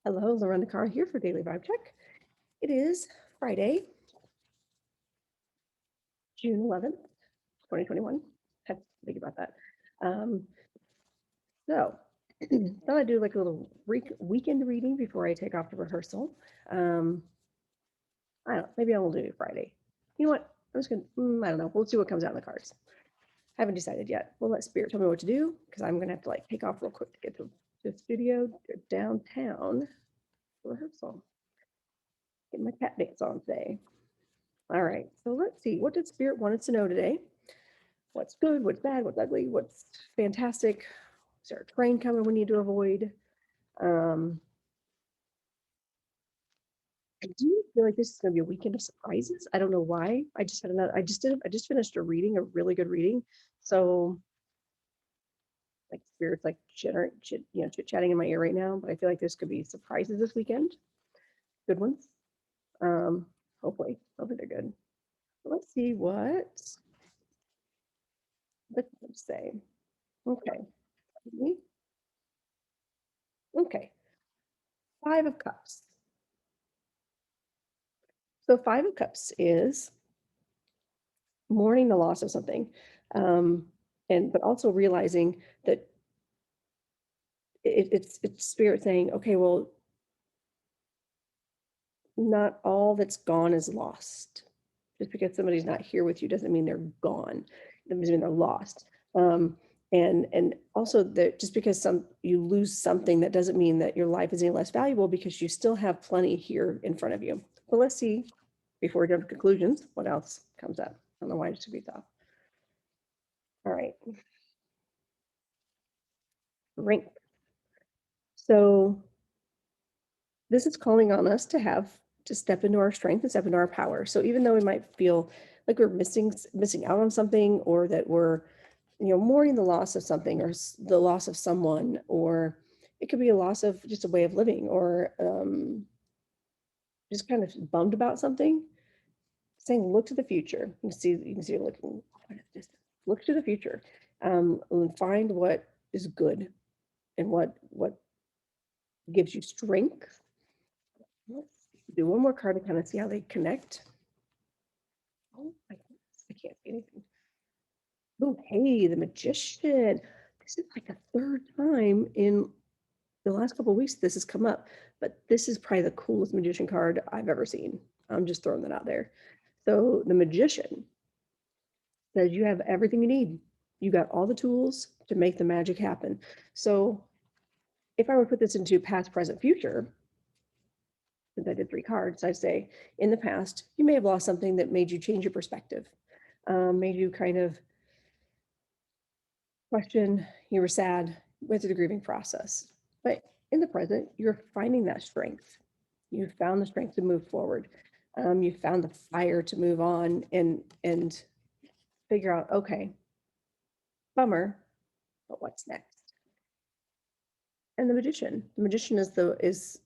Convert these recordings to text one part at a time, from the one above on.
Hello, Lorena Carr here for Daily Vibe Check. It is Friday, June 11th, 2021. Had to think about that. So, thought I'd do like a little weekend reading before I take off to rehearsal. I don't know, maybe I will do it Friday. You know what? I'm just gonna, I don't know. We'll see what comes out in the cards. Haven't decided yet. We'll let Spirit tell me what to do because I'm gonna have to like take off real quick to get to the studio downtown for rehearsal. Get my cat dance on today. All right, so let's see. What did Spirit want us to know today? What's good, what's bad, what's ugly, what's fantastic? Is there a train coming we need to avoid? I do feel like this is going to be a weekend of surprises. I don't know why. I just finished a reading, a really good reading. So like Spirit's like chit-chatting in my ear right now, but I feel like there's could be surprises this weekend. Good ones. Um, hopefully they're good. Let's see what the cards say. Okay. Okay. 5 of Cups. So 5 of Cups is mourning the loss of something, but also realizing that it's Spirit saying, okay, well, not all that's gone is lost. Just because somebody's not here with you doesn't mean they're gone. It doesn't mean they're lost. And also that just because you lose something, that doesn't mean that your life is any less valuable because you still have plenty here in front of you. But let's see, before we jump to conclusions, what else comes up. I don't know why it should be tough. All right. Strength. So this is calling on us to step into our strength and step into our power. So even though we might feel like we're missing out on something, or that we're, mourning the loss of something, or the loss of someone, or it could be a loss of just a way of living, or just kind of bummed about something, saying, look to the future. You can see looking, look to the future, and find what is good and what gives you strength. Let's do one more card to kind of see how they connect. Oh my goodness, I can't see anything. Oh, hey, the Magician. This is like the third time in the last couple of weeks this has come up, but this is probably the coolest Magician card I've ever seen. I'm just throwing that out there. So the Magician says you have everything you need. You got all the tools to make the magic happen. So if I were to put this into past, present, future, since I did 3 cards, I'd say in the past, you may have lost something that made you change your perspective, made you kind of question, you were sad, went through the grieving process. But in the present, you're finding that strength. You found the strength to move forward. You found the fire to move on and figure out, okay, bummer, but what's next? And the magician is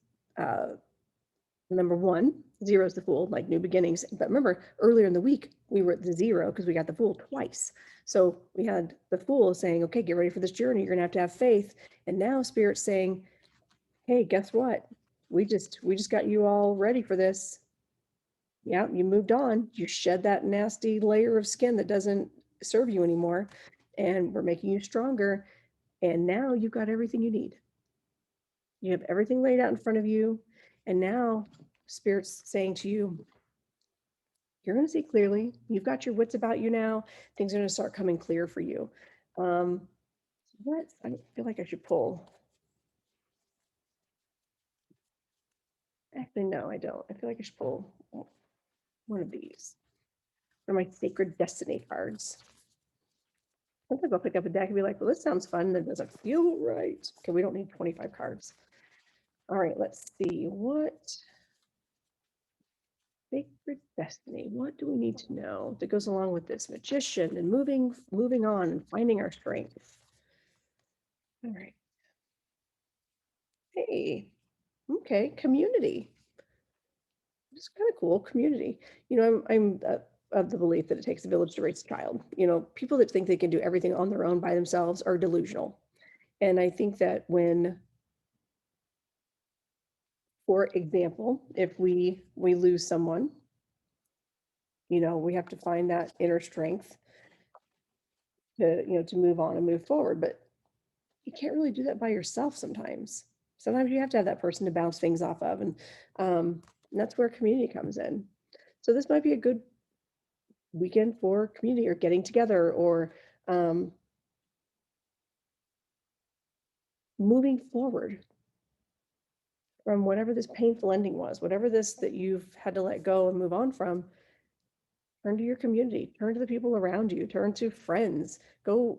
number 1. 0 is the Fool, like new beginnings. But remember, earlier in the week, we were at the 0 because we got the Fool twice. So we had the Fool saying, okay, get ready for this journey. You're gonna have faith. And now Spirit's saying, hey, guess what? We just got you all ready for this. Yeah, you moved on. You shed that nasty layer of skin that doesn't serve you anymore. And we're making you stronger. And now you've got everything you need. You have everything laid out in front of you. And now Spirit's saying to you, you're going to see clearly. You've got your wits about you now. Things are going to start coming clear for you. I feel like I should pull. Actually, no, I don't. I feel like I should pull one of these. One of my Sacred Destiny cards. Sometimes I'll pick up a deck and be like, well, this sounds fun. That doesn't feel right. Okay, we don't need 25 cards. All right, let's see. What Sacred Destiny, what do we need to know that goes along with this Magician and moving on and finding our strength? All right. Hey, okay, community. It's kind of cool, community. I'm of the belief that it takes a village to raise a child. People that think they can do everything on their own by themselves are delusional. And I think that when For example, if we lose someone, we have to find that inner strength to move on and move forward. But you can't really do that by yourself sometimes. Sometimes you have to have that person to bounce things off of. And that's where community comes in. So this might be a good weekend for community or getting together or moving forward from whatever this painful ending was, whatever this that you've had to let go and move on from. Turn to your community, turn to the people around you, turn to friends, go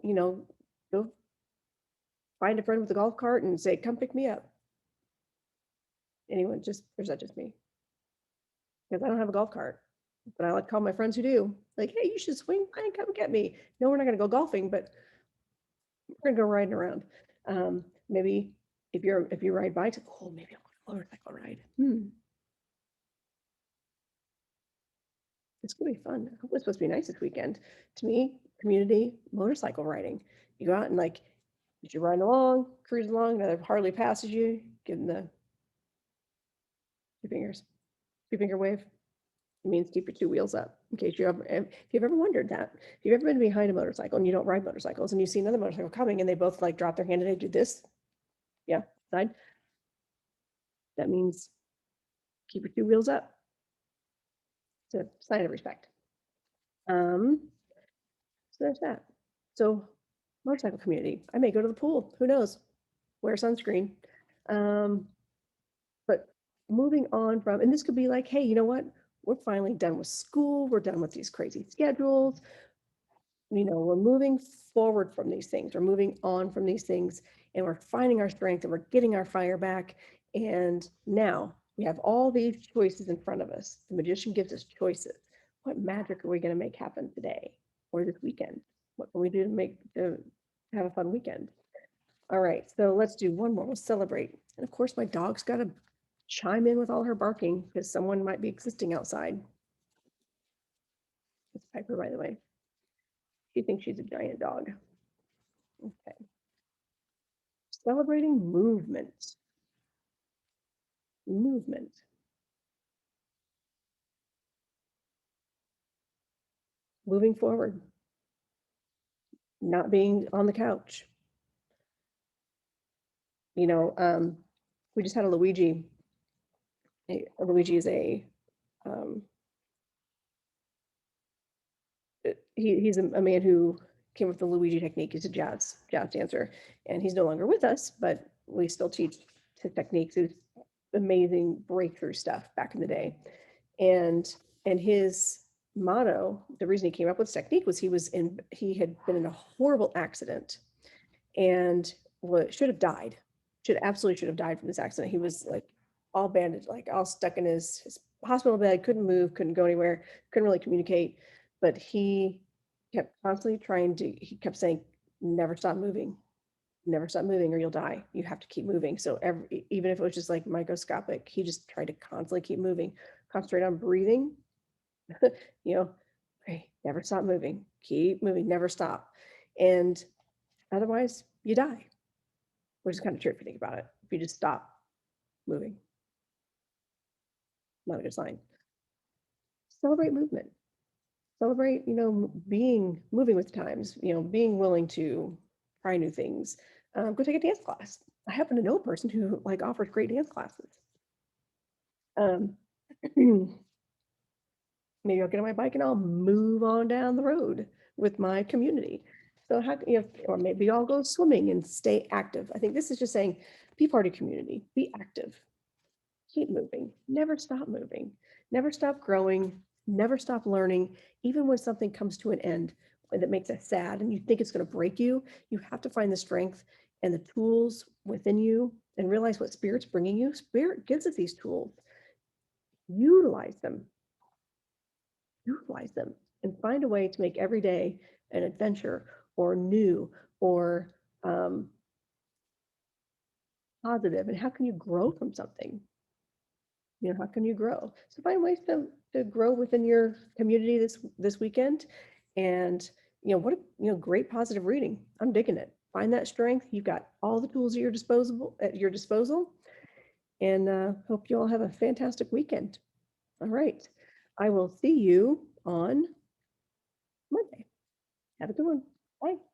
find a friend with a golf cart and say, come pick me up. Anyone, or is that just me? Because I don't have a golf cart, but I like to call my friends who do. Like, hey, you should swing by and come get me. No, we're not going to go golfing, but we're going to go riding around. Maybe if you ride bikes, oh, maybe I'll go motorcycle ride. It's gonna be fun. I hope it's supposed to be nice this weekend. To me, community motorcycle riding. You go out and you're riding along, cruising along, another Harley passes you, giving the two finger wave. It means keep your two wheels up. In case if you've ever wondered that, if you've ever been behind a motorcycle and you don't ride motorcycles and you see another motorcycle coming and they both drop their hand and they do this, yeah, side. That means keep your two wheels up. It's a sign of respect. So there's that. So motorcycle community. I may go to the pool. Who knows? Wear sunscreen. But moving on from, and this could be like, hey, you know what? We're finally done with school. We're done with these crazy schedules. We're moving forward from these things. We're moving on from these things and we're finding our strength and we're getting our fire back. And now we have all these choices in front of us. The magician gives us choices. What magic are we going to make happen today or this weekend? What can we do to have a fun weekend? All right, so let's do one more. We'll celebrate. And of course, my dog's got to chime in with all her barking because someone might be existing outside. It's Piper, by the way. She thinks she's a giant dog. Okay. Celebrating movement. Movement. Moving forward. Not being on the couch. We just had a Luigi. Luigi is he's a man who came with the Luigi technique. He's a jazz dancer, and he's no longer with us, but we still teach his techniques. It was amazing breakthrough stuff back in the day. And his motto, the reason he came up with this technique was he had been in a horrible accident and should have died. Absolutely should have died from this accident. He was all bandaged, all stuck in his hospital bed, couldn't move, couldn't go anywhere, couldn't really communicate. But he kept constantly he kept saying, never stop moving or you'll die. You have to keep moving. So even if it was just microscopic, he just tried to constantly keep moving, concentrate on breathing, okay, never stop moving, keep moving, never stop. And otherwise you die, which is kind of true if you think about it. If you just stop moving, not a good sign. Celebrate movement. Celebrate, moving with times, being willing to try new things. Go take a dance class. I happen to know a person who offers great dance classes. Maybe I'll get on my bike and I'll move on down the road with my community. So or maybe I'll go swimming and stay active. I think this is just saying, be part of community, be active, keep moving, never stop moving, never stop growing, never stop learning. Even when something comes to an end that makes us sad and you think it's going to break you, you have to find the strength and the tools within you and realize what Spirit's bringing you. Spirit gives us these tools. Utilize them and find a way to make every day an adventure or new or positive. And how can you grow from something? How can you grow? So find ways to grow within your community this weekend. And what a great positive reading. I'm digging it. Find that strength. You've got all the tools at your disposal, and hope you all have a fantastic weekend. All right. I will see you on Monday. Have a good one. Bye.